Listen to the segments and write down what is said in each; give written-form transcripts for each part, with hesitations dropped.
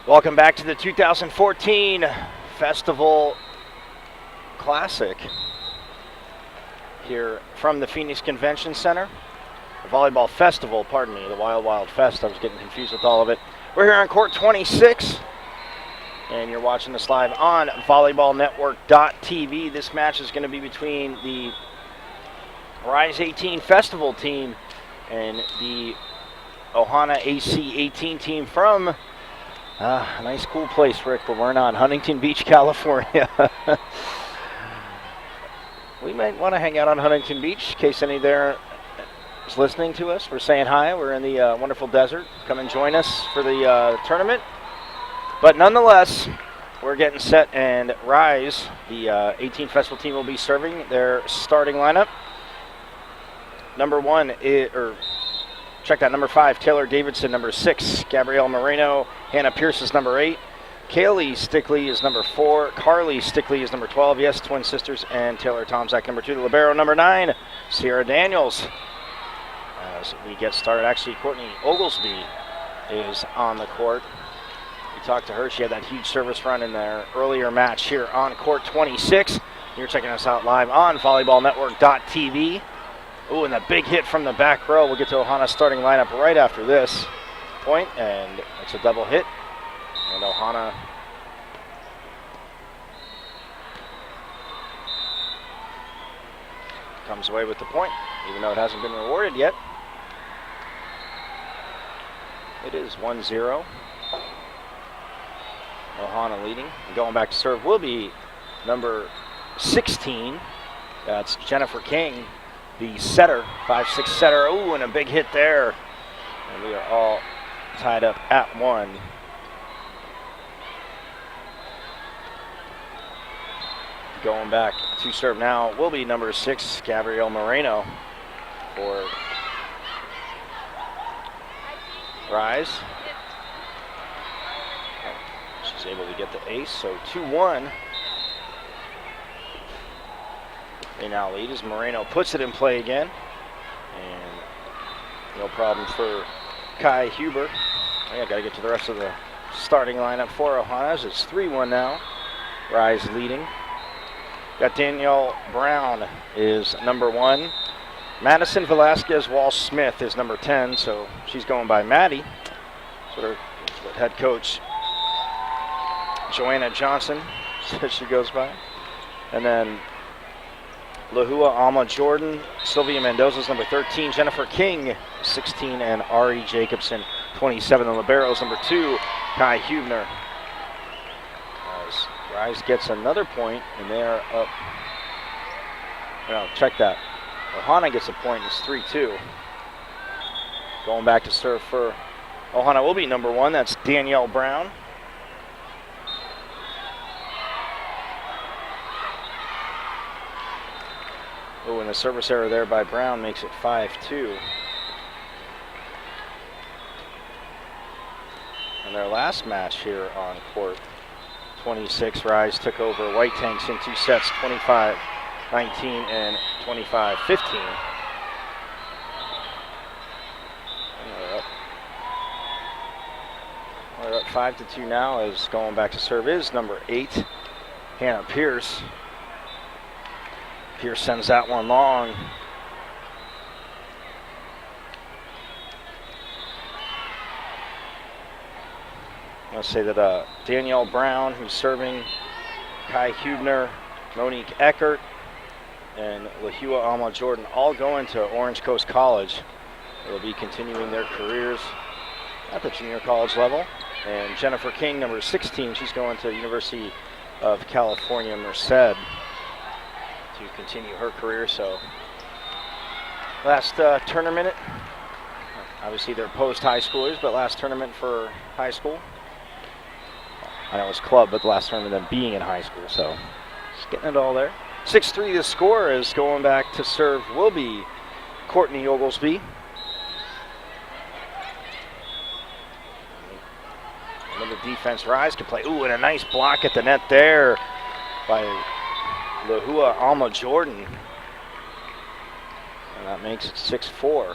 Welcome back to the 2014 Festival Classic here from the Phoenix Convention Center. The Volleyball Festival, pardon me, the Wild Wild Fest. I was getting confused with all of it. We're here on court 26, and you're watching this live on Volleyball Network.tv. This match is going to be between the Rise 18 Festival team and the Ohana AC 18 team from nice cool place, Rick, but we're not Huntington Beach, California. We might want to hang out on Huntington Beach in case any there is listening to us. We're saying hi. We're in the wonderful desert. Come and join us for the tournament. But nonetheless, we're getting set, and Rise, the 18 Festival team, will be serving their starting lineup. Number 5, Taylor Davidson. Number 6, Gabrielle Moreno. Hannah Pierce is number 8. Kaylee Stickley is number 4. Carly Stickley is number 12. Yes, twin sisters. And Taylor Tomczak, number 2. The Libero, number 9, Sierra Daniels. As we get started, actually, Courtney Oglesby is on the court. We talked to her. She had that huge service run in their earlier match here on court 26. You're checking us out live on volleyballnetwork.tv. Ooh, and a big hit from the back row. We'll get to Ohana's starting lineup right after this point, and it's a double hit. And Ohana comes away with the point, even though it hasn't been rewarded yet. It is 1-0. Ohana leading. And going back to serve will be number 16. That's Jennifer King, the setter, 5'6" setter. Ooh, and a big hit there. And we are all tied up at 1. Going back to serve now will be number 6, Gabrielle Moreno for Rise. She's able to get the ace, so 2-1. They now lead as Moreno puts it in play again. And no problem for Kai Huber. I got to get to the rest of the starting lineup for Ohana. It's 3-1 now. Rise leading. Got Danielle Brown is number 1. Madison Velasquez Walsh-Smith is number 10, so she's going by Maddie. That's what head coach Joanna Johnson says she goes by. And then Lahua Alma Jordan, Sylvia Mendoza's number 13, Jennifer King, 16, and Ari Jacobson, 27. The Libero's number 2, Kai Hubner. As Rise gets another point, and they are up. No, check that. Ohana gets a point, it's 3-2. Going back to serve for Ohana will be number 1, that's Danielle Brown. Oh, and the service error there by Brown makes it 5-2. In their last match here on court 26, Rise took over White Tanks in 2 sets, 25-19 and 25-15. We're up 5-2 now, as going back to serve is number 8, Hannah Pierce. Pierce sends that one long. I'll say that Danielle Brown, who's serving, Kai Hubner, Monique Eckert, and Lahua Alma Jordan all going to Orange Coast College. They'll be continuing their careers at the junior college level. And Jennifer King, number 16, she's going to the University of California, Merced, to continue her career. So last tournament, obviously they're post-high schoolers, but last tournament for high school. I know it's club, but the last tournament them being in high school, so just getting it all there. 6-3 the score, is going back to serve will be Courtney Oglesby. Another defense Rise can play. Ooh, and a nice block at the net there by Lahua Alma Jordan. And that makes it 6-4.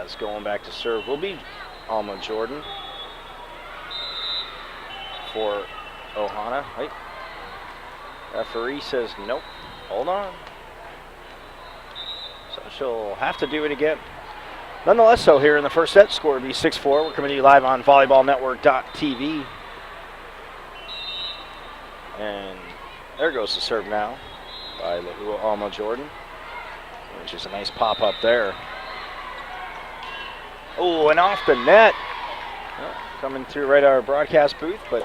As going back to serve will be Alma Jordan for Ohana. Wait. Referee says nope. Hold on. So she'll have to do it again. Nonetheless, so here in the first set, score will be 6-4. We're coming to you live on volleyballnetwork.tv. And there goes the serve now by Lahua Alma Jordan, which is a nice pop-up there. Oh, and off the net. Well, coming through right our broadcast booth, but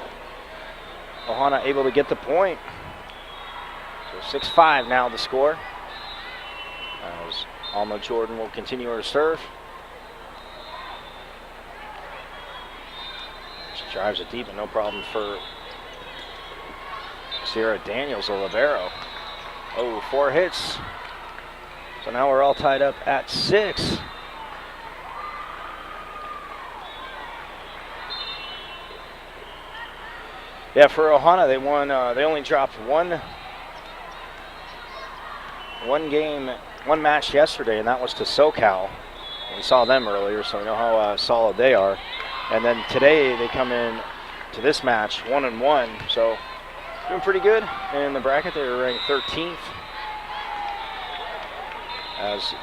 Ohana able to get the point. So 6-5 now the score. As Alma Jordan will continue her serve. She drives it deep and no problem for Sierra Daniels, a libero. Oh, 4 hits. So now we're all tied up at 6. Yeah, for Ohana, they won. They only dropped one match yesterday, and that was to SoCal. We saw them earlier, so we know how solid they are. And then today they come in to this match 1-1, so doing pretty good in the bracket. They were ranked 13th. As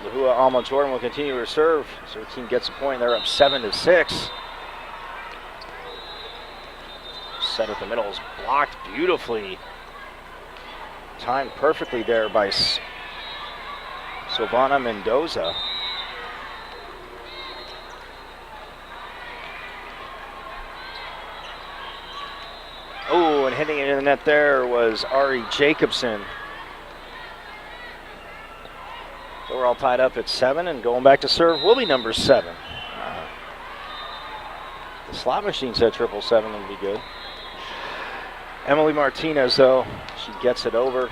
Lahua Alma Jordan will continue to serve. So her team gets a point. They're up 7-6. Set at the middle is blocked beautifully. Timed perfectly there by Silvana Mendoza. Oh, and hitting it in the net there was Ari Jacobson. So we're all tied up at 7, and going back to serve will be number 7. The slot machine said 777 would be good. Emily Martinez, though, she gets it over.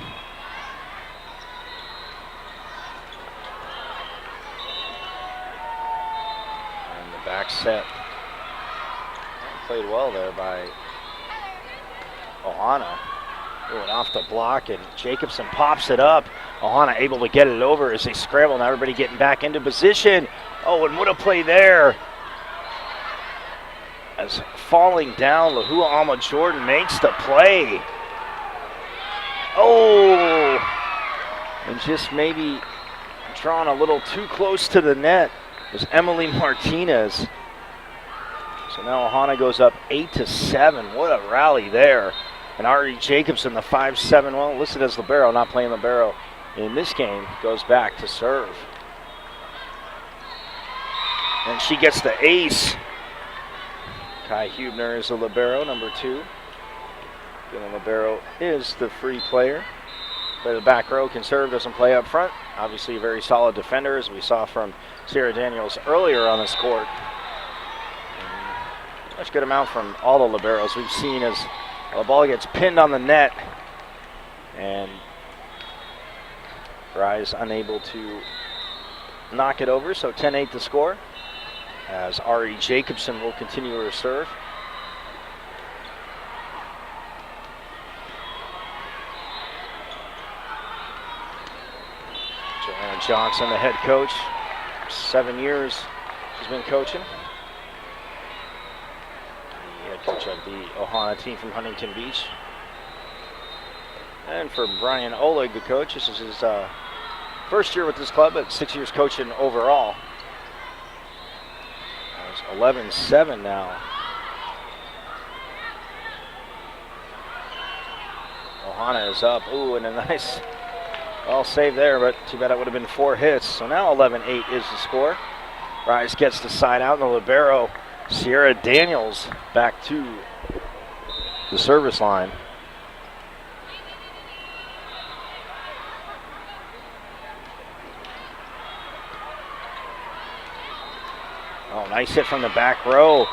And the back set. Played well there by Ohana. Going off the block, and Jacobson pops it up. Ohana able to get it over as they scramble. Now everybody getting back into position. Oh, and what a play there. As falling down, Lahua Alma Jordan makes the play. Oh, and just maybe drawn a little too close to the net was Emily Martinez. So now Ohana goes up 8-7. What a rally there. And Ari Jacobson, the 5'7", well, listed as libero, not playing libero in this game, goes back to serve. And she gets the ace. Kai Hubner is a libero, number 2. The libero is the free player. Play the back row, can serve, doesn't play up front. Obviously a very solid defender, as we saw from Sierra Daniels earlier on this court. Much good amount from all the liberos we've seen as the ball gets pinned on the net. And Rise unable to knock it over, so 10-8 the score. As Ari Jacobson will continue her serve. Joanna Johnson, the head coach. 7 years she's been coaching. The head coach of the Ohana team from Huntington Beach. And for Brian Oleg, the coach, this is his first year with this club, but 6 years coaching overall. 11-7 now. Ohana is up. Ooh, and a nice save there, but too bad it would have been 4 hits. So now 11-8 is the score. Rise gets the side out, and the libero, Sierra Daniels, back to the service line. Oh, nice hit from the back row.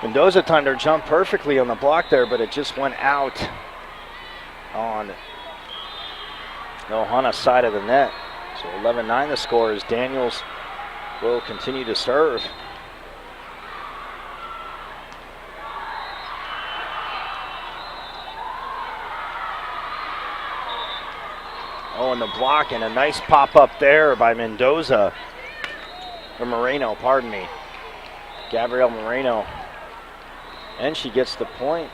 Mendoza timed her jump perfectly on the block there, but it just went out on the Ohana side of the net. So 11-9 the score as Daniels will continue to serve. Oh, and the block, and a nice pop up there by Mendoza. or Moreno, pardon me. Gabrielle Moreno. And she gets the point.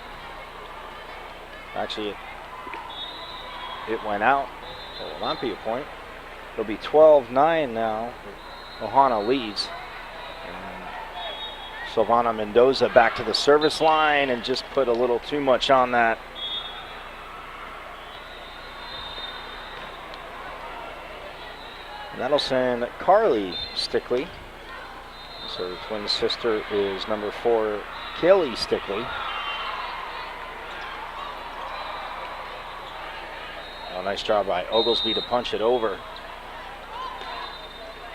Actually, it went out. So it will not be a point. It'll be 12-9 now. Ohana leads. And Silvana Mendoza back to the service line and just put a little too much on that. And that'll send Carly Stickley. So her twin sister is number 4, Kaylee Stickley. Oh, nice job by Oglesby to punch it over.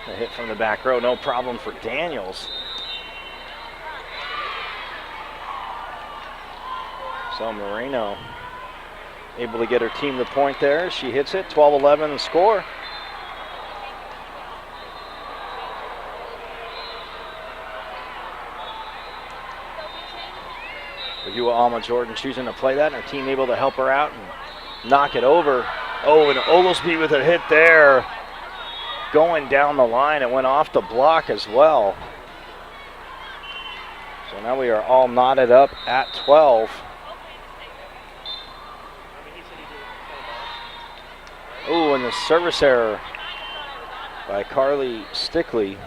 A hit from the back row, no problem for Daniels. So Moreno able to get her team the point there. She hits it, 12-11 the score. Lahua Alma Jordan choosing to play that, and her team able to help her out and knock it over. Oh, and Oglesby with a hit there. Going down the line, it went off the block as well. So now we are all knotted up at 12. Oh, and the service error by Carly Stickley.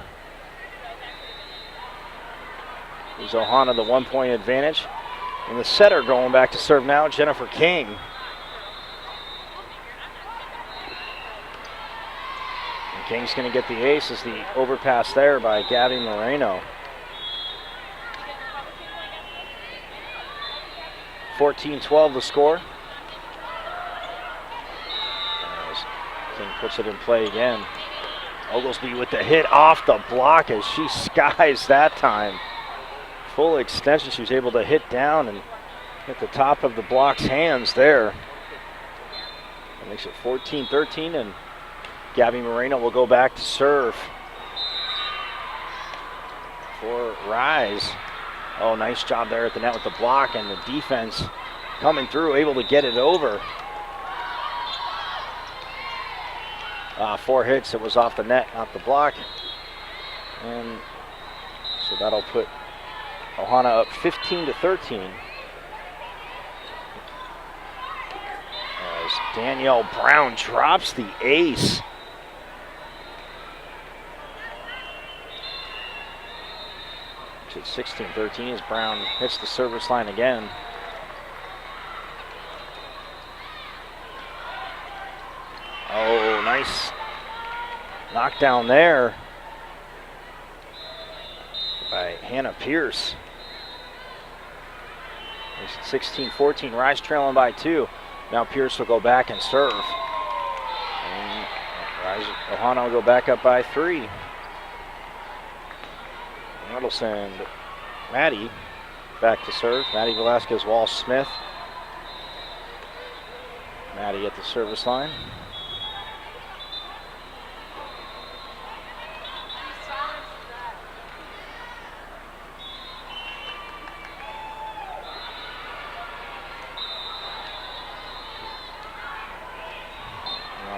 Gives Ohana the 1-point advantage. And the setter going back to serve now, Jennifer King. And King's going to get the ace as the overpass there by Gabby Moreno. 14-12 the score. As King puts it in play again. Oglesby with the hit off the block as she skies that time. Full extension, she was able to hit down and hit the top of the block's hands there. That makes it 14-13, and Gabby Moreno will go back to serve for Rise. Oh, nice job there at the net with the block, and the defense coming through, able to get it over. 4 hits, it was off the net, not the block. And so that'll put Ohana up 15-13. As Danielle Brown drops the ace. It's 16-13 as Brown hits the service line again. Oh, nice knockdown there by Hannah Pierce. 16-14, Rise trailing by 2. Now Pierce will go back and serve. And Rise, Ohana will go back up by 3. And that'll send Maddie back to serve. Maddie Velasquez Walsh-Smith. Maddie at the service line.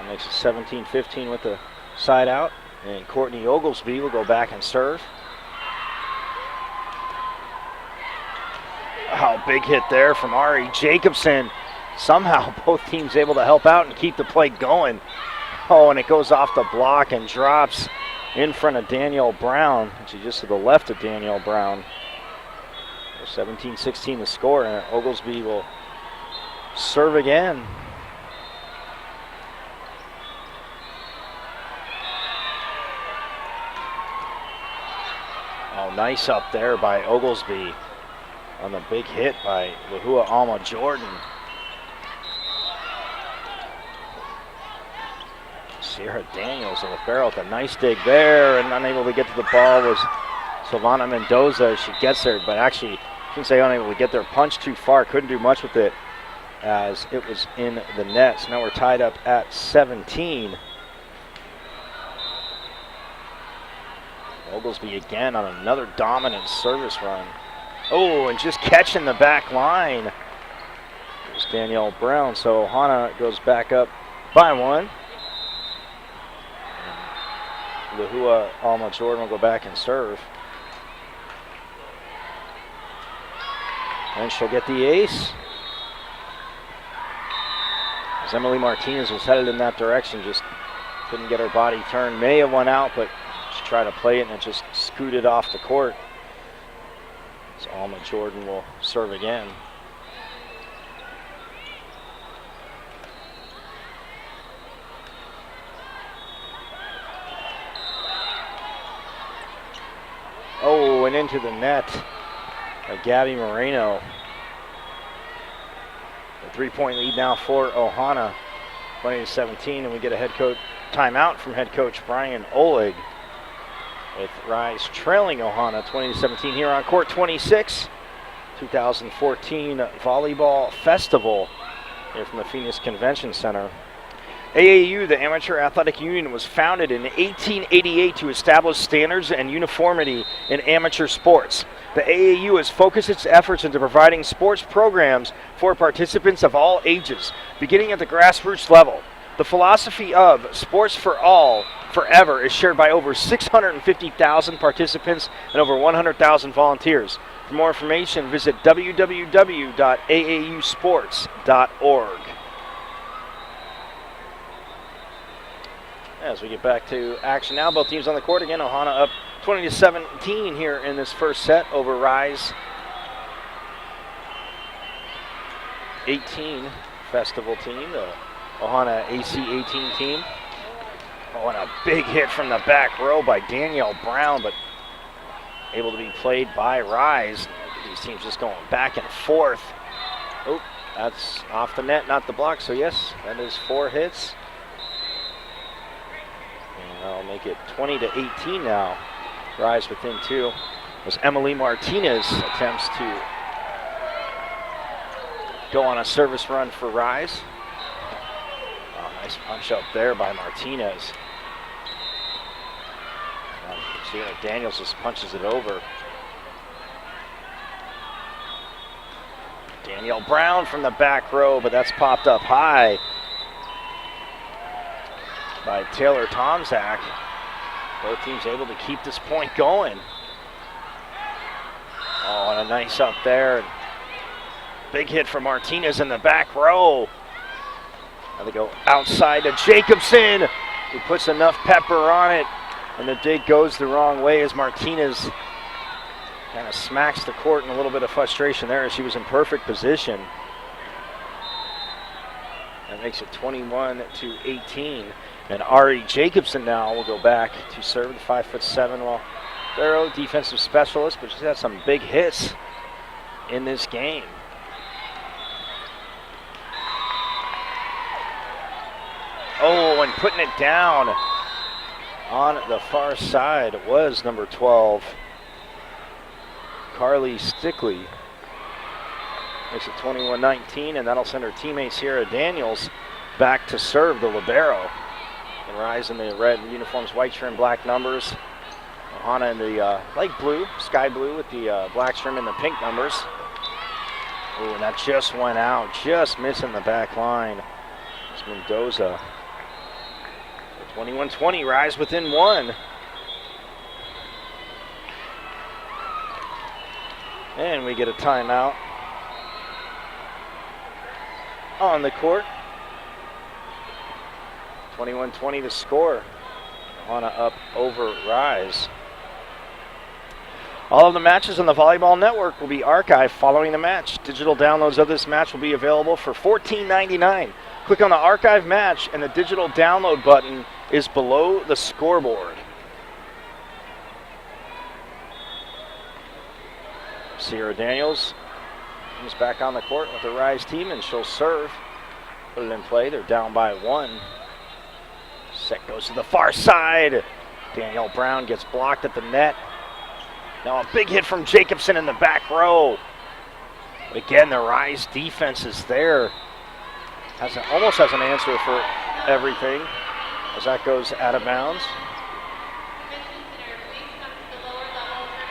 Makes it 17-15 with the side out. And Courtney Oglesby will go back and serve. Oh, big hit there from Ari Jacobson. Somehow both teams able to help out and keep the play going. Oh, and it goes off the block and drops in front of Danielle Brown. Actually just to the left of Danielle Brown. 17-16 the score, and Oglesby will serve again. Oh, nice up there by Oglesby on the big hit by Lahua Alma Jordan. Sierra Daniels, the libero, with a nice dig there, and unable to get to the ball was Silvana Mendoza. She gets there, but actually, I shouldn't say unable to get there, punched too far, couldn't do much with it as it was in the net. So now we're tied up at 17. Oglesby again on another dominant service run. Oh, and just catching the back line. There's Danielle Brown. So Ohana goes back up by 1. Lahua Alma Jordan will go back and serve. And she'll get the ace. As Emily Martinez was headed in that direction, just couldn't get her body turned. May have went out, but she tried to play it and it just scooted off the court. So Alma Jordan will serve again. Oh, and into the net by Gabby Moreno. A 3-point lead now for Ohana, 20-17, and we get a head coach timeout from head coach Brian Oleg, with Rise trailing Ohana 20-17 here on court 26, 2014 Volleyball Festival here from the Phoenix Convention Center. AAU, the Amateur Athletic Union, was founded in 1888 to establish standards and uniformity in amateur sports. The AAU has focused its efforts into providing sports programs for participants of all ages, beginning at the grassroots level. The philosophy of sports for all, forever, is shared by over 650,000 participants and over 100,000 volunteers. For more information, visit www.aausports.org. As we get back to action now, both teams on the court again. Ohana up 20-17 here in this first set over Rise 18 Festival team, the Ohana AC 18 team. Oh, and a big hit from the back row by Danielle Brown, but able to be played by Rise. These teams just going back and forth. Oh, that's off the net, not the block. So yes, that is 4 hits. That'll make it 20-18 now. Rise within 2. As Emily Martinez attempts to go on a service run for Rise. Oh, nice punch up there by Martinez. Sierra Daniels just punches it over. Danielle Brown from the back row, but that's popped up high by Taylor Tomczak. Both teams able to keep this point going. Oh, and a nice up there. Big hit from Martinez in the back row. Now they go outside to Jacobson, who puts enough pepper on it, and the dig goes the wrong way as Martinez kind of smacks the court in a little bit of frustration there as she was in perfect position. That makes it 21-18. And Ari Jacobson now will go back to serve, the 5'7", while Libero, defensive specialist, but she's had some big hits in this game. Oh, and putting it down on the far side was number 12, Carly Stickley. Makes it 21-19, and that'll send her teammate Sierra Daniels back to serve the Libero. And Rise in the red uniforms, white trim, black numbers. Ohana in the light blue, sky blue with the black trim and the pink numbers. Oh, and that just went out, just missing the back line. It's Mendoza. 21-20, Rise within 1. And we get a timeout on the court. 21-20 to score. Ohana up over Rise. All of the matches on the Volleyball Network will be archived following the match. Digital downloads of this match will be available for $14.99. Click on the archive match and the digital download button is below the scoreboard. Sierra Daniels is back on the court with the Rise team, and she'll serve. Put it in play. They're down by 1. Set goes to the far side. Danielle Brown gets blocked at the net. Now a big hit from Jacobson in the back row. But again, the Rise defense is there. Almost has an answer for everything as that goes out of bounds.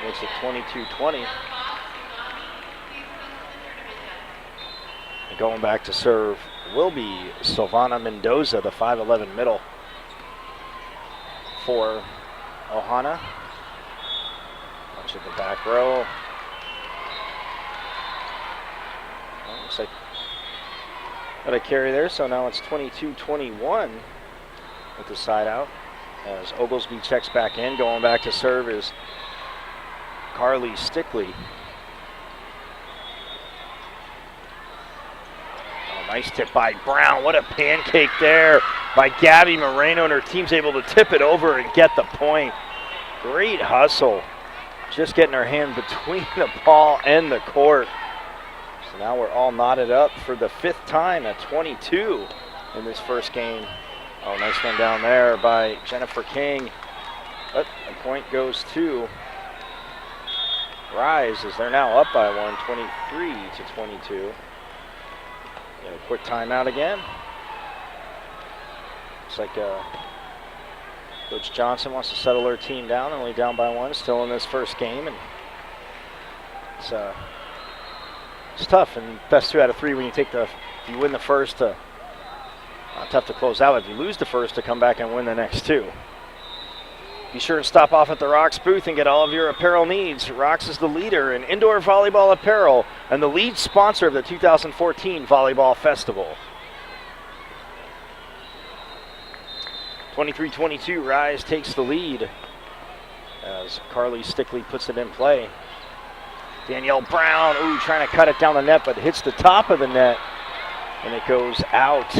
Makes it 22-20. And going back to serve will be Silvana Mendoza, the 5'11" middle for Ohana. Bunch at the back row. Well, looks like got a carry there, so now it's 22-21 with the side out. As Oglesby checks back in, going back to serve is Carly Stickley. Oh, nice tip by Brown. What a pancake there by Gabby Moreno, and her team's able to tip it over and get the point. Great hustle. Just getting her hand between the ball and the court. So now we're all knotted up for the 5th time at 22 in this first game. Oh, nice one down there by Jennifer King. But the point goes to Rise as they're now up by 1, 23-22. Get a quick timeout again. Looks like Coach Johnson wants to settle her team down, only down by 1, still in this first game. And it's tough, and best 2 out of 3 when if you win the first, tough to close out. If you lose the first, to come back and win the next 2. Be sure and stop off at the Rocks booth and get all of your apparel needs. Rocks is the leader in indoor volleyball apparel and the lead sponsor of the 2014 Volleyball Festival. 23-22, Rise takes the lead as Carly Stickley puts it in play. Danielle Brown, trying to cut it down the net, but hits the top of the net, and it goes out.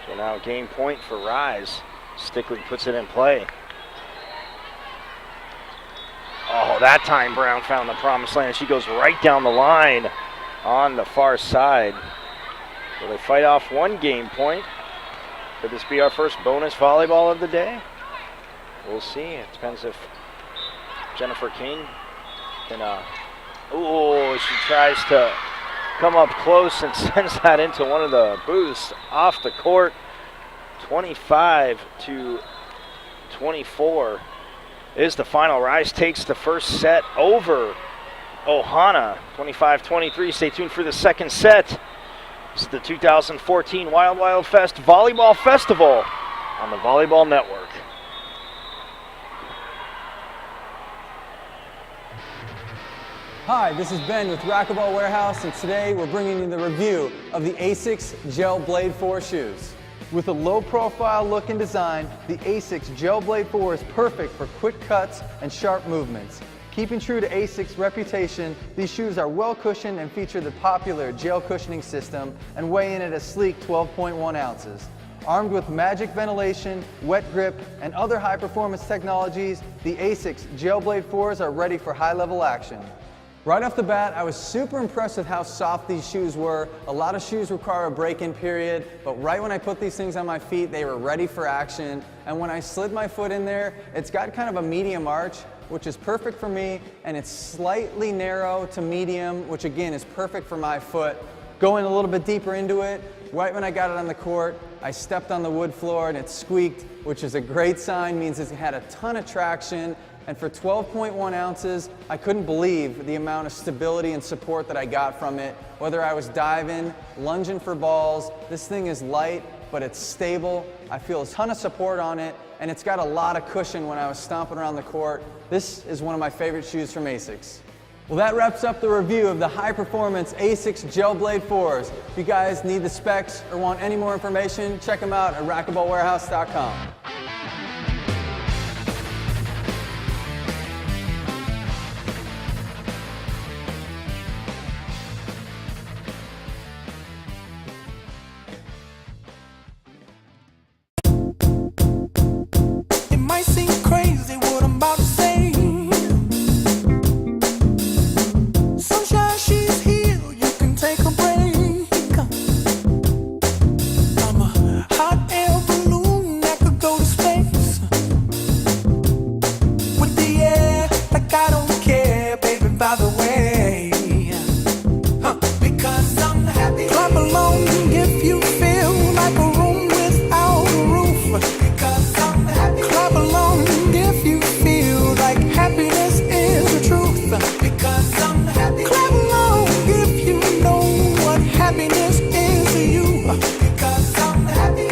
So now game point for Rise. Stickley puts it in play. Oh, that time Brown found the promised land. She goes right down the line on the far side. Will they fight off one game point? Could this be our first bonus volleyball of the day? We'll see. It depends if Jennifer King can, she tries to come up close and sends that into one of the booths off the court. 25-24 is the final. Rise takes the first set over Ohana. 25-23. Stay tuned for the second set. It's the 2014 Wild Wild Fest Volleyball Festival on the Volleyball Network. Hi, this is Ben with Racquetball Warehouse, and today we're bringing you the review of the ASICS Gel Blade 4 shoes. With a low-profile look and design, the ASICS Gel Blade 4 is perfect for quick cuts and sharp movements. Keeping true to ASICS' reputation, these shoes are well cushioned and feature the popular gel cushioning system and weigh in at a sleek 12.1 ounces. Armed with magic ventilation, wet grip, and other high-performance technologies, the ASICS Gel Blade 4s are ready for high-level action. Right off the bat, I was super impressed with how soft these shoes were. A lot of shoes require a break-in period, but right when I put these things on my feet, they were ready for action. And when I slid my foot in there, it's got kind of a medium arch, which is perfect for me, and it's slightly narrow to medium, which again is perfect for my foot. Going a little bit deeper into it, right when I got it on the court, I stepped on the wood floor and it squeaked, which is a great sign, means it had a ton of traction. And for 12.1 ounces, I couldn't believe the amount of stability and support that I got from it. Whether I was diving, lunging for balls, this thing is light, but it's stable. I feel a ton of support on it, and it's got a lot of cushion when I was stomping around the court. This is one of my favorite shoes from ASICS. Well, that wraps up the review of the high-performance ASICS Gel Blade 4s. If you guys need the specs or want any more information, check them out at racquetballwarehouse.com.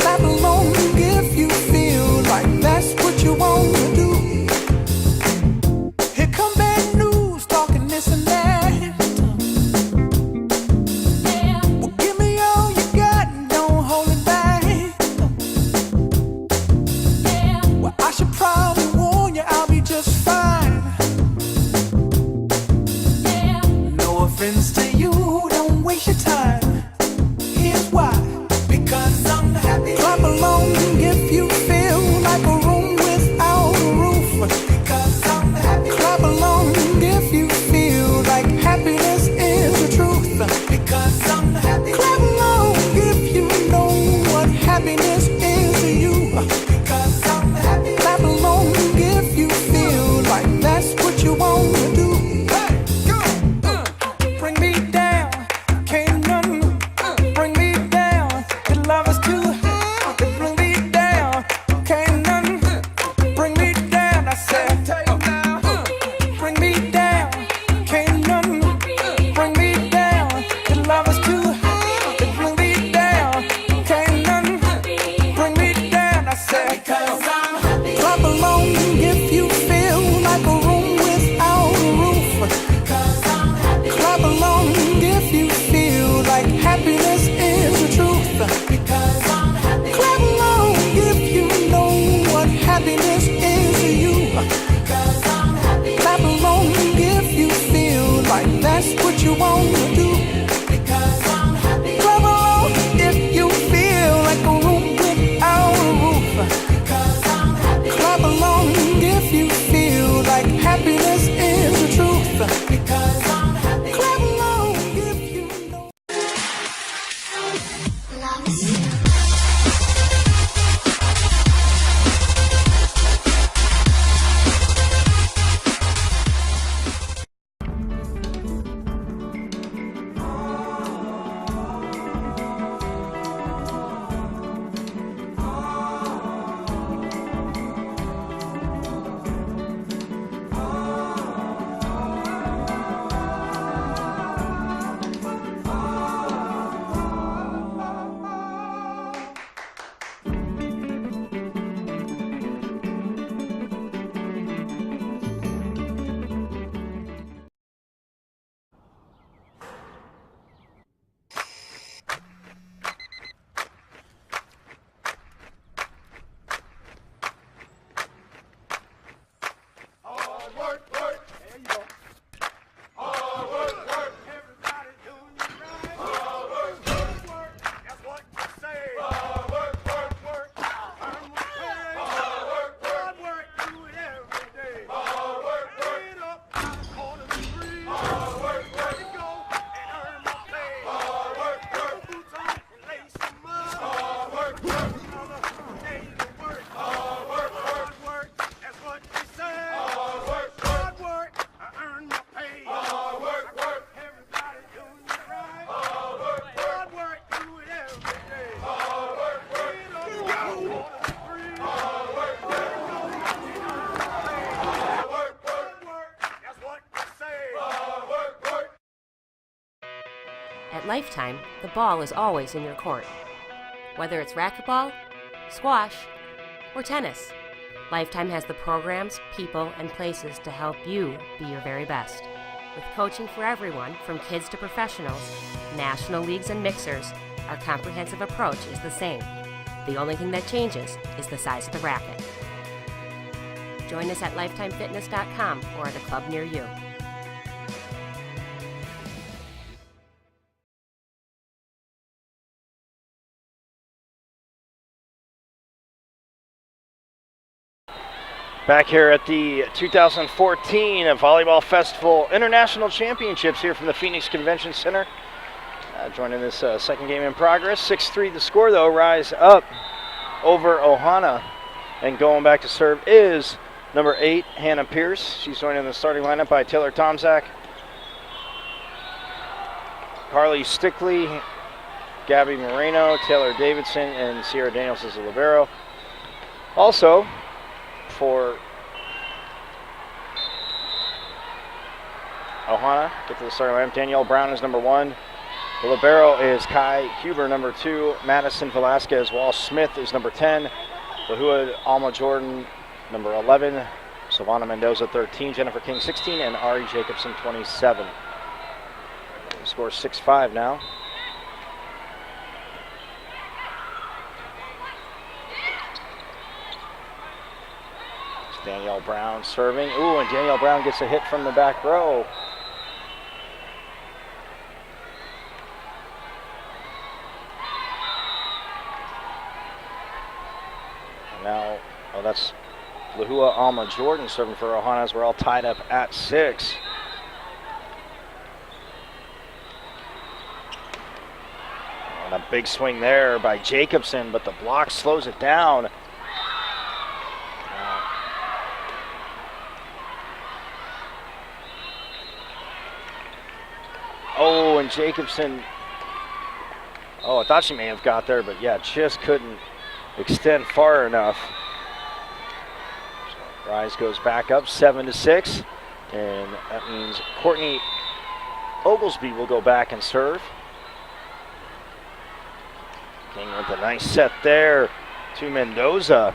Clap along happens to you, don't waste your time. Here's why. Because I'm happy. Clap along if you feel like a room without a roof. Because I'm happy. Clap along if you feel like happiness is the truth. Because I'm happy. Clap along if you know what happiness is to you. Because I'm happy. Clap along if you feel like that's what you want to do. Bring me down, can't none bring me down. Your love is too high to bring me down. Can't none bring me down. I said, bring me down, can't none bring me down. Your love is too high to bring me down. Can't none bring me down. I said, clap along if you feel like a room without a roof. Clap along if you feel like happiness is the truth. Because I'm happy. Clap along if you know what happiness is to you. Because I'm happy. Clap along if you feel like that's what you want to do. Because I'm happy. Clap along if you feel like a room without a roof. Because I'm happy. Clap along if you feel like happiness is the truth. Because I'm happy. Clap along if you know. At Lifetime, the ball is always in your court. Whether it's racquetball, squash, or tennis, Lifetime has the programs, people, and places to help you be your very best. With coaching for everyone, from kids to professionals, national leagues and mixers, our comprehensive approach is the same. The only thing that changes is the size of the racket. Join us at lifetimefitness.com or at a club near you. Back here at the 2014 Volleyball Festival International Championships here from the Phoenix Convention Center. Joining this second game in progress. 6-3 the score though. Rise up over Ohana. And going back to serve is number 8, Hannah Pierce. She's joined in the starting lineup by Taylor Tomzak, Carly Stickley, Gabby Moreno, Taylor Davidson, and Sierra Daniels as a libero. Also, for Ohana, get to the starting lineup. Danielle Brown is number 1. The libero is Kai Huber, number 2. Madison Velasquez Walsh Smith is number 10. Lahua Alma Jordan, number 11. Savannah Mendoza, 13. Jennifer King, 16. And Ari Jacobson, 27. The score 6-5 now. It's Danielle Brown serving. Ooh, and Danielle Brown gets a hit from the back row. That's Lahua Alma Jordan serving for Ohana as we're all tied up at 6. And a big swing there by Jacobson, but the block slows it down. Oh, and Jacobson, I thought she may have got there, but yeah, just couldn't extend far enough. Rise goes back up 7-6, and that means Courtney Oglesby will go back and serve. King with a nice set there to Mendoza.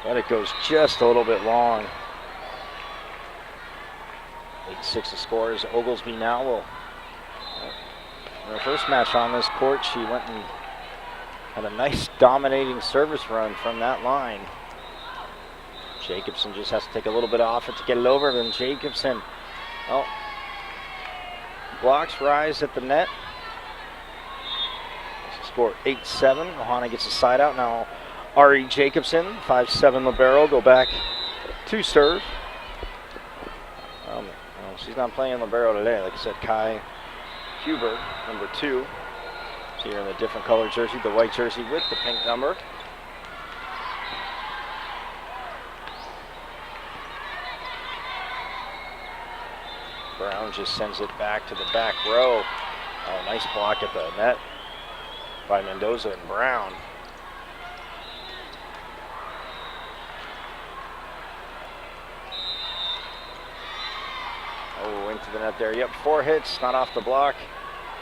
But it goes just a little bit long. 8-6 the score is Oglesby now will. In her first match on this court, she went and had a nice dominating service run from that line. Jacobson just has to take a little bit off it to get it over. Then Jacobson, blocks Rise at the net. Score 8-7. Ohana gets a side out. Now Ari Jacobson, 5'7" libero, go back to serve. She's not playing libero today. Like I said, Kai Huber, number 2. So you're in the different color jersey, the white jersey with the pink number. Brown just sends it back to the back row. Oh, nice block at the net by Mendoza and Brown. Oh, into the net there. Yep, 4 hits, not off the block.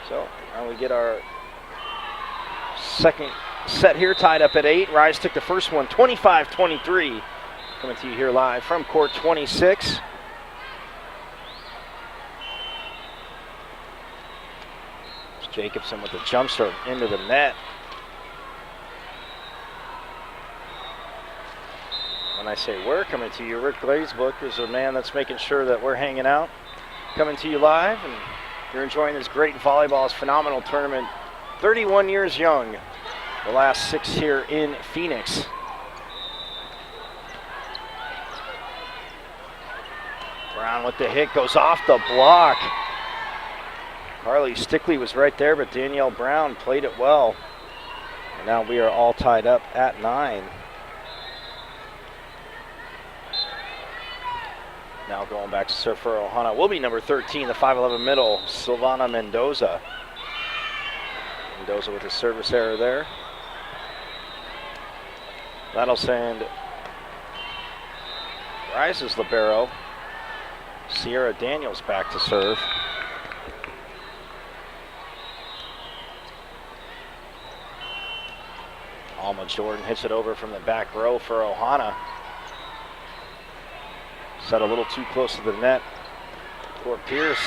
So now we get our second set here, tied up at 8. Rise took the first one, 25-23. Coming to you here live from court 26. It's Jacobson with the jump serve into the net. When I say we're coming to you, Rick Glazebook is a man that's making sure that we're hanging out. Coming to you live, and you're enjoying this great volleyball's phenomenal tournament. 31 years young, the last 6 here in Phoenix. Brown with the hit, goes off the block. Carly Stickley was right there, but Danielle Brown played it well. And now we are all tied up at 9. Now going back to serve for Ohana will be number 13, the 5'11" middle, Silvana Mendoza. Mendoza with a service error there. That'll send Rise's libero, Sierra Daniels, back to serve. Alma Jordan hits it over from the back row for Ohana. Set a little too close to the net for Pierce.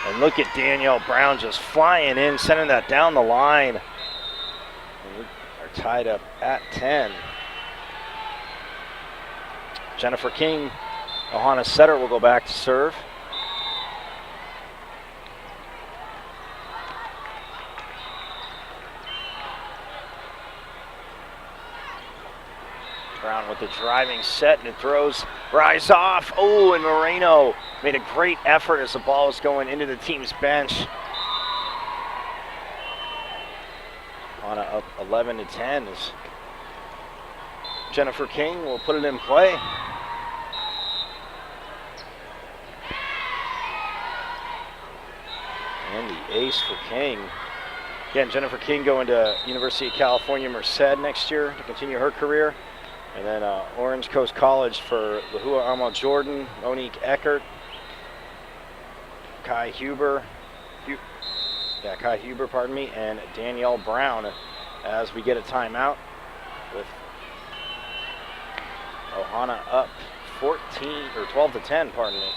And look at Danielle Brown just flying in, sending that down the line. And we are tied up at 10. Jennifer King, Ohana setter, will go back to serve. Brown with the driving set, and it throws Rise off. Oh, and Moreno made a great effort as the ball was going into the team's bench. On up 11-10 as Jennifer King will put it in play. And the ace for King. Again, Jennifer King going to University of California, Merced next year to continue her career. And then Orange Coast College for Lahua Alma Jordan, Monique Eckert, Kai Huber, and Danielle Brown as we get a timeout with Ohana up 12-10, pardon me.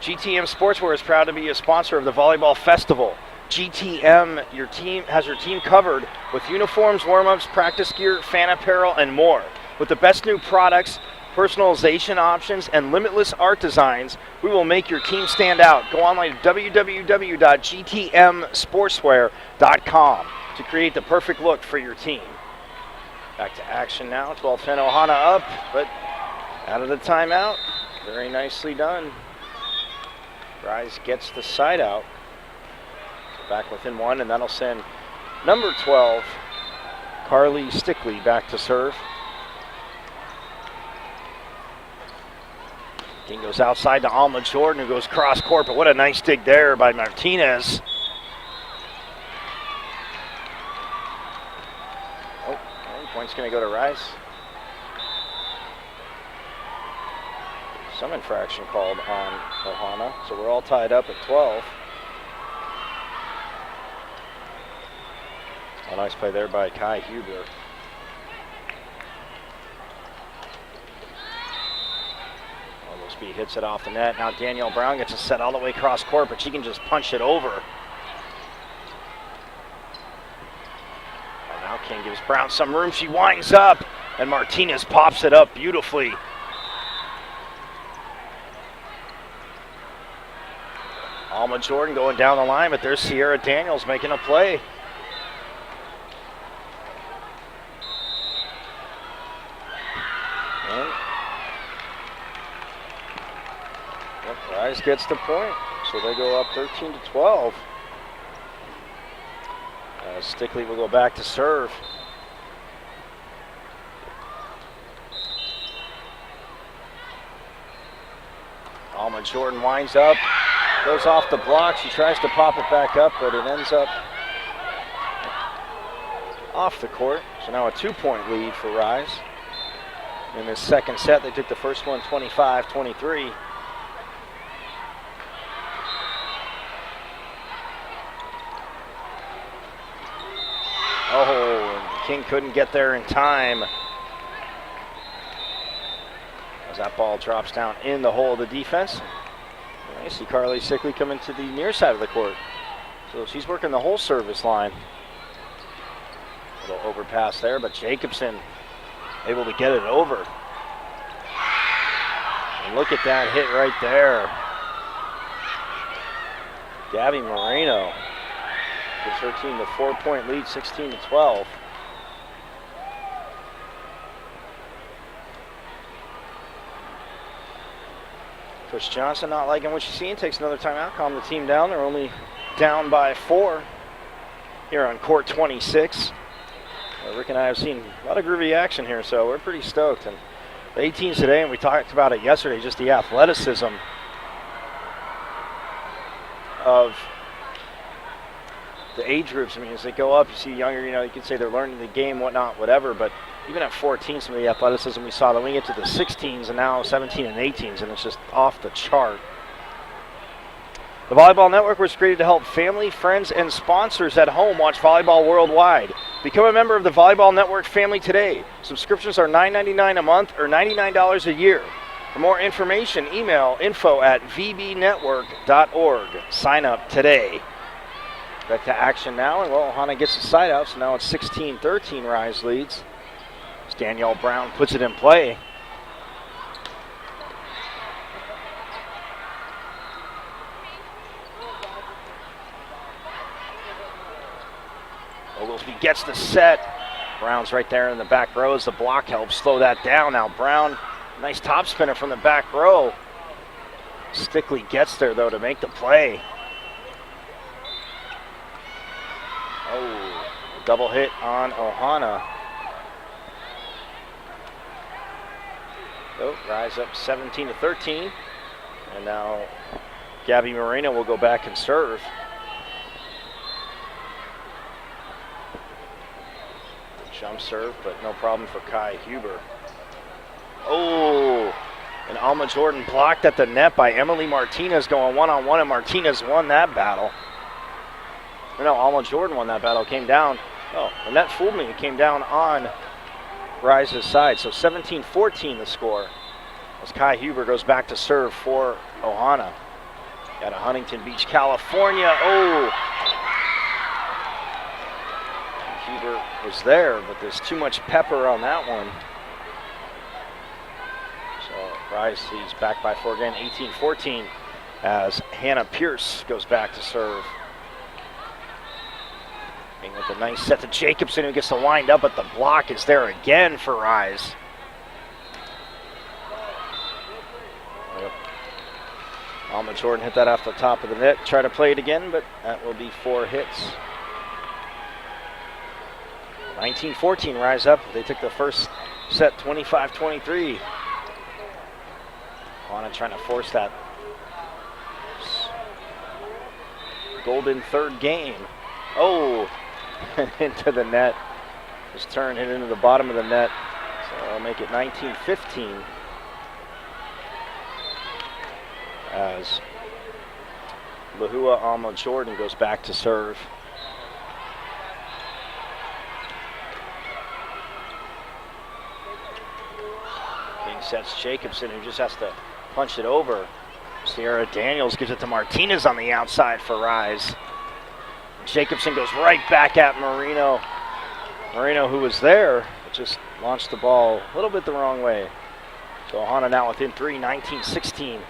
GTM Sportswear is proud to be a sponsor of the Volleyball Festival. GTM, your team has your team covered with uniforms, warm-ups, practice gear, fan apparel, and more. With the best new products, personalization options, and limitless art designs, we will make your team stand out. Go online to www.gtmsportswear.com. to create the perfect look for your team. Back to action now. 12-10 Ohana up, but out of the timeout. Very nicely done. Rise gets the side out. Back within one, and that'll send number 12, Carly Stickley, back to serve. King goes outside to Alma Jordan, who goes cross court, but what a nice dig there by Martinez. Oh, point's going to go to Rice. Some infraction called on Ohana, so we're all tied up at 12. A nice play there by Kai Huber. Speed hits it off the net. Now Danielle Brown gets a set all the way across court, but she can just punch it over. And now King gives Brown some room. She winds up, and Martinez pops it up beautifully. Alma Jordan going down the line, but there's Sierra Daniels making a play. Rise gets the point, so they go up 13-12. Stickley will go back to serve. Alma Jordan winds up, goes off the block. She tries to pop it back up, but it ends up off the court. So now a 2-point lead for Rise. In this second set, they took the first one 25-23. Oh, and King couldn't get there in time. As that ball drops down in the hole of the defense. I see Carly Sickley coming to the near side of the court. So she's working the whole service line. A little overpass there, but Jacobson able to get it over. And look at that hit right there. Gabby Moreno gives her team the 4-point lead, 16-12. Coach Johnson not liking what she's seeing, takes another timeout, calm the team down. They're only down by 4 here on court 26. Rick and I have seen a lot of groovy action here, so we're pretty stoked. And the 18s today, and we talked about it yesterday, just the athleticism of the age groups. I mean, as they go up, you see younger, you could say they're learning the game, whatnot, whatever, but even at 14, some of the athleticism we saw, then we get to the 16s and now 17 and 18s, and it's just off the chart. The Volleyball Network was created to help family, friends, and sponsors at home watch volleyball worldwide. Become a member of the Volleyball Network family today. Subscriptions are $9.99 a month or $99 a year. For more information, email info@vbnetwork.org. Sign up today. Back to action now, and Ohana gets the side out, so now it's 16-13 Rise leads. As Danielle Brown puts it in play. Oglesby gets the set. Brown's right there in the back row as the block helps slow that down. Now Brown, nice top spinner from the back row. Stickley gets there though to make the play. Oh, double hit on Ohana. Oh, Rise up 17-13. And now Gabby Moreno will go back and serve. Jump serve, but no problem for Kai Huber. Oh, and Alma Jordan blocked at the net by Emily Martinez going one-on-one, and Martinez won that battle. Or no, Alma Jordan won that battle, came down. Oh, the net fooled me. It came down on Rise's side. So 17-14 the score as Kai Huber goes back to serve for Ohana. Out of Huntington Beach, California. Oh, Huber was there, but there's too much pepper on that one. So Rise leads back by 4 again, 18-14, as Hannah Pierce goes back to serve. With a nice set to Jacobson, who gets to wind up, but the block is there again for Rise. Yep. Alma Jordan hit that off the top of the net. Try to play it again, but that will be 4 hits. 19-14, Rise up. They took the first set 25-23. Ohana trying to force that golden third game. Oh! Into the net. Just turn, hit into the bottom of the net. So I'll make it 19-15. As Lahua Alma Jordan goes back to serve. Being sets Jacobson, who just has to punch it over. Sierra Daniels gives it to Martinez on the outside for Rise. Jacobson goes right back at Marino. Marino, who was there, just launched the ball a little bit the wrong way. So Ohana now within 3, 19-16,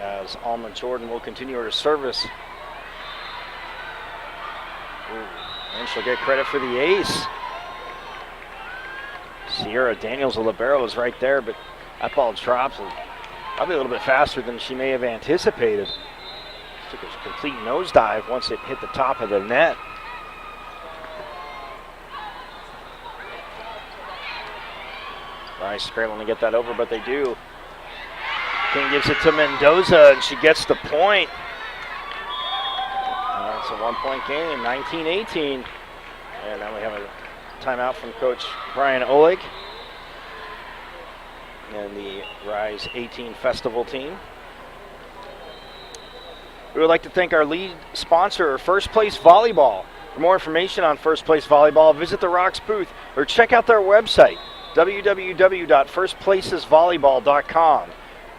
as Alma Jordan will continue her service. Ooh, and she'll get credit for the ace. Sierra Daniels, the libero, is right there, but that ball drops probably a little bit faster than she may have anticipated. Took a complete nosedive once it hit the top of the net. Rice scrambling to get that over, but they do. King gives it to Mendoza, and she gets the point. It's a 1-point game, 19-18. And now we have a timeout from Coach Brian Oleg and the Rise 18 Festival team. We would like to thank our lead sponsor, First Place Volleyball. For more information on First Place Volleyball, visit the Rocks booth or check out their website, www.firstplacesvolleyball.com.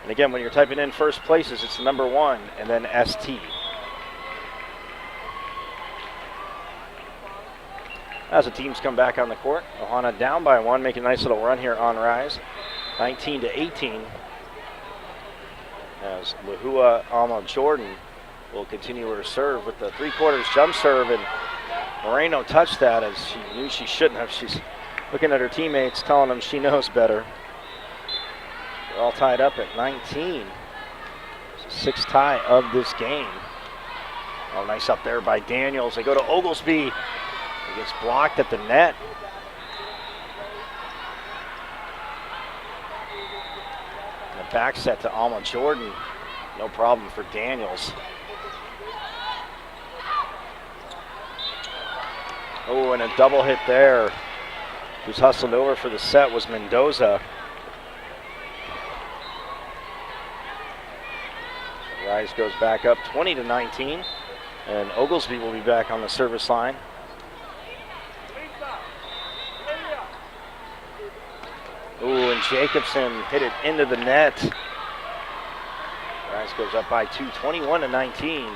And again, when you're typing in First Places, it's the number 1 and then ST. As the teams come back on the court, Ohana down by 1, making a nice little run here on Rise, 19-18. As Lahua Alma Jordan will continue her serve with the 3/4 jump serve, and Moreno touched that as she knew she shouldn't have. She's looking at her teammates, telling them she knows better. They're all tied up at 19. It's the 6th tie of this game. Oh, nice up there by Daniels. They go to Oglesby. He gets blocked at the net. And the back set to Alma Jordan. No problem for Daniels. Oh, and a double hit there. Who's hustled over for the set was Mendoza. Rise goes back up 20-19, and Oglesby will be back on the service line. Ooh, and Jacobson hit it into the net. Rise goes up by 2, 21-19.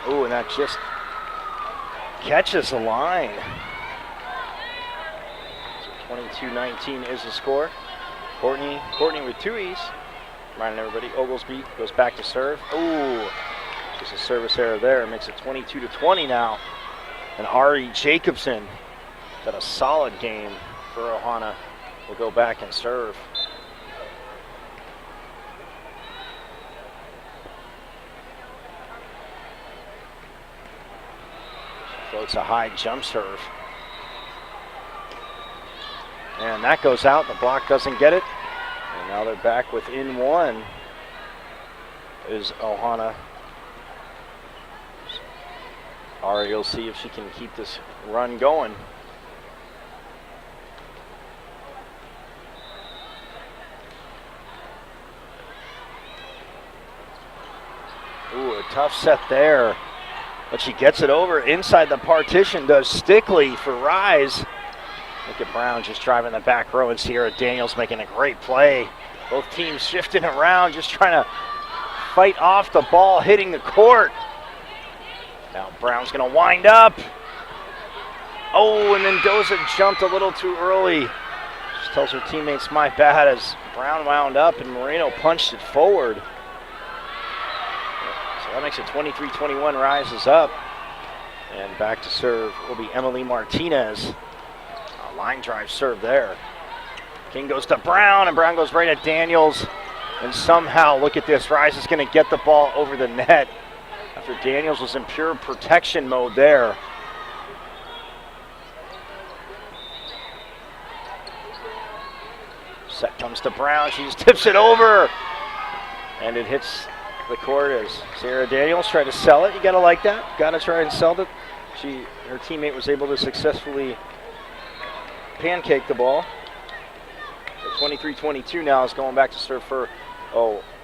Ooh, and that just catches the line. So 22-19 is the score. Courtney with 2 E's. Reminding everybody, Oglesby goes back to serve. Ooh, just a service error there. It makes it 22-20 now. And Ari Jacobson had a solid game for Ohana. Will go back and serve. Floats a high jump serve. And that goes out. The block doesn't get it. And now they're back within 1. Is Ohana. Ari will see if she can keep this run going. Ooh, a tough set there. But she gets it over inside the partition, does Stickley for Rise. Look at Brown just driving the back row, and Sierra Daniels making a great play. Both teams shifting around, just trying to fight off the ball hitting the court. Now Brown's going to wind up. Oh, and Mendoza jumped a little too early. Just tells her teammates, my bad, as Brown wound up and Moreno punched it forward. So that makes it 23-21, rises up. And back to serve will be Emily Martinez. A line drive serve there. King goes to Brown, and Brown goes right at Daniels. And somehow, look at this, Rise is going to get the ball over the net after Daniels was in pure protection mode there. Set comes to Brown, she just tips it over. And it hits the court as Sarah Daniels tried to sell it. You gotta like that, gotta try and sell it. Her teammate was able to successfully pancake the ball. 23-22 now is going back to serve for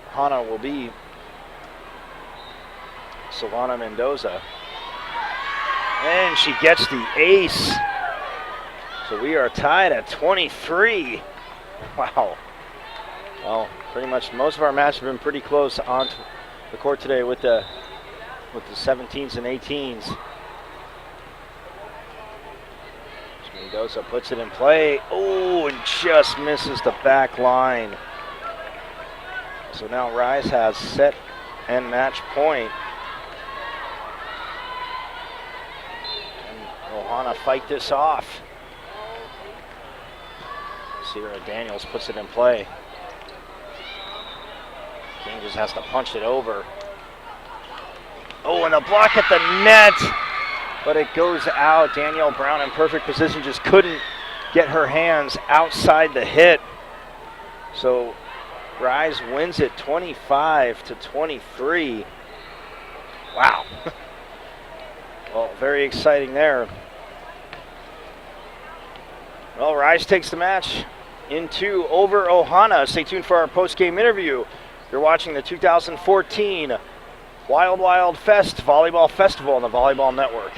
Hana will be Silvana Mendoza. And she gets the ace. So we are tied at 23. Wow. Well, pretty much most of our matches have been pretty close on the court today with the 17s and 18s. Mendoza puts it in play. Oh, and just misses the back line. So now Rise has set and match point. And Ohana fight this off. Sierra Daniels puts it in play. King just has to punch it over. Oh, and the block at the net. But it goes out. Danielle Brown in perfect position, just couldn't get her hands outside the hit. So Rise wins it 25-23. Wow. Well, very exciting there. Well, Rise takes the match into over Ohana. Stay tuned for our post-game interview. You're watching the 2014 Wild Wild Fest Volleyball Festival on the Volleyball Network.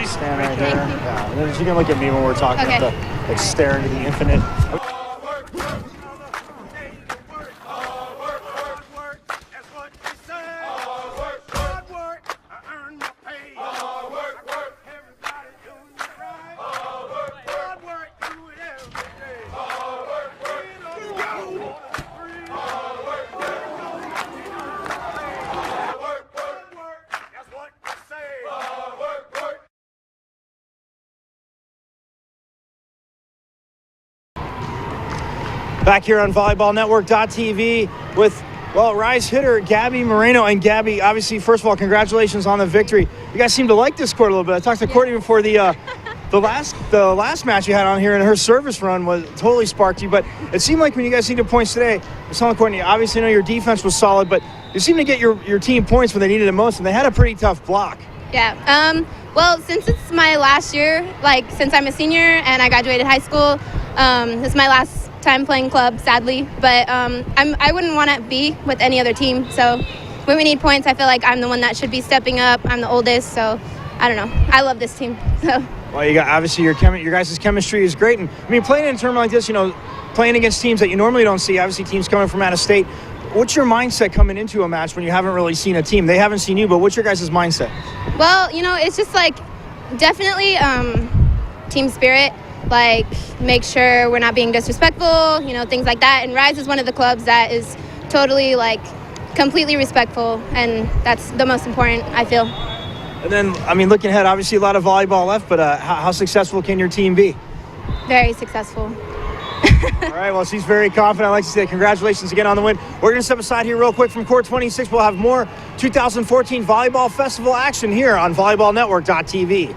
Stand right there. Yeah. And then you can look at me when we're talking. Okay. Like stare into the infinite. Back here on volleyballnetwork.tv with, well, Rise hitter Gabby Moreno. And Gabby, obviously, first of all, congratulations on the victory. You guys seem to like this court a little bit. I talked to Courtney before the last match you had on here, and her service run was totally sparked you. But it seemed like when you guys needed points today, I was telling Courtney, obviously, I know your defense was solid, but you seemed to get your team points when they needed it most, and they had a pretty tough block. Yeah. Well, since it's my last year, like since I'm a senior and I graduated high school, this is my last time playing club, sadly. But I wouldn't want to be with any other team. So when we need points, I feel like I'm the one that should be stepping up. I'm the oldest, so I don't know. I love this team. So. Well, you got obviously your guys' chemistry is great, and I mean playing in a tournament like this, you know, playing against teams that you normally don't see. Obviously, teams coming from out of state. What's your mindset coming into a match when you haven't really seen a team? They haven't seen you, but what's your guys' mindset? Well, you know, it's just like definitely team spirit. Like, make sure we're not being disrespectful, you know, things like that. And Rise is one of the clubs that is totally, like, completely respectful, and that's the most important, I feel. And then, I mean, looking ahead, obviously a lot of volleyball left, but how successful can your team be? Very successful. All right, well, she's very confident. I'd like to say congratulations again on the win. We're going to step aside here real quick from Court 26. We'll have more 2014 Volleyball Festival action here on volleyballnetwork.tv.